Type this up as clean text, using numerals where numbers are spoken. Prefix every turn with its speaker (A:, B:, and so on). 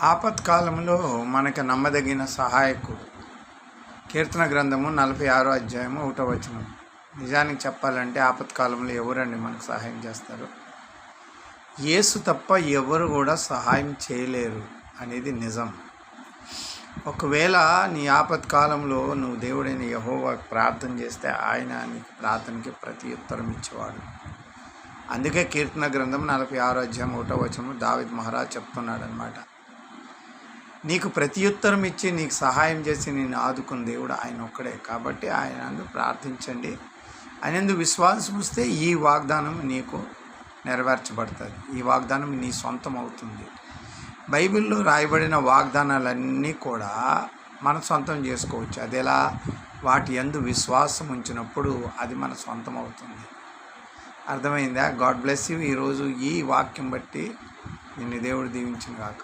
A: ఆపత్కాలంలో మనకు నమ్మదగిన సహాయకుడు. కీర్తన గ్రంథము 46 అధ్యాయము 1వ వచనం. నిజానికి చెప్పాలంటే ఆపత్కాలంలో ఎవరండి మనకు సహాయం చేస్తారు? యేసు తప్ప ఎవరు కూడా సహాయం చేయలేరు అనేది నిజం. ఒకవేళ నీ ఆపత్కాలంలో నువ్వు దేవుడైన యెహోవాకు ప్రార్థన చేస్తే ఆయన నీకు ప్రార్థనకి ప్రతి ఉత్తరం ఇచ్చేవాడు. అందుకే కీర్తన గ్రంథం 46 అధ్యాయం 1వ వచనం దావీదు మహారాజ్ చెప్తున్నాడు అనమాట. నీకు ప్రత్యుత్తరం ఇచ్చి నీకు సహాయం చేసి నేను ఆదుకున్న దేవుడు ఆయన ఒక్కడే. కాబట్టి ఆయన ప్రార్థించండి. ఆయనందు విశ్వాసం వస్తే ఈ వాగ్దానం నీకు నెరవేర్చబడుతుంది. ఈ వాగ్దానం నీ సొంతం అవుతుంది. బైబిల్లో రాయబడిన వాగ్దానాలన్నీ కూడా మన సొంతం చేసుకోవచ్చు. అదేలా వాటి యందు విశ్వాసం ఉంచినప్పుడు అది మన సొంతం అవుతుంది. అర్థమైందా? God bless you. ఈరోజు ఈ వాక్యం బట్టి నిన్ను దేవుడు దీవించును గాక.